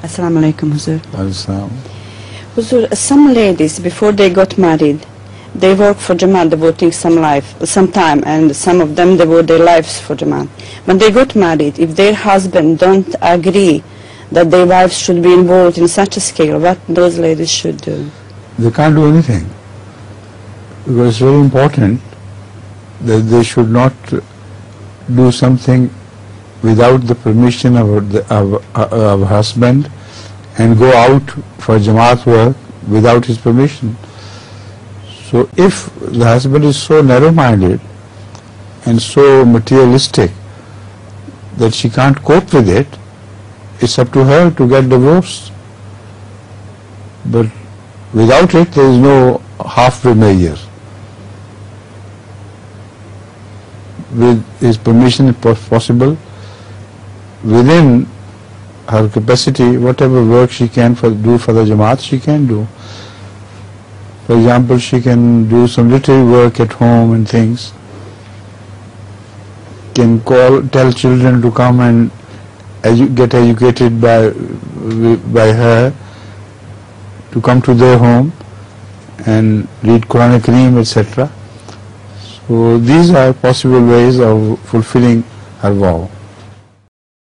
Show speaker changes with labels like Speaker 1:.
Speaker 1: Assalamu alaikum, Huzur.
Speaker 2: Islam.
Speaker 1: Huzur, some ladies, before they got married, they work for Jamaat, devoting some time, and some of them devote their lives for Jamaat. When they got married, if their husband don't agree that their wives should be involved in such a scale, what those ladies should do?
Speaker 2: They can't do anything, because it's very important that they should not do something without the permission of husband and go out for Jamaat work without his permission. So if the husband is so narrow-minded and so materialistic that she can't cope with it, it's up to her to get divorced. But without it, there is no halfway measure. With his permission, if possible, within her capacity, whatever work she can do for the Jamaat, she can do. For example, she can do some literary work at home and things. Can tell children to come and get educated by her, to come to their home and read Quran Kareem, etc. So these are possible ways of fulfilling her vow.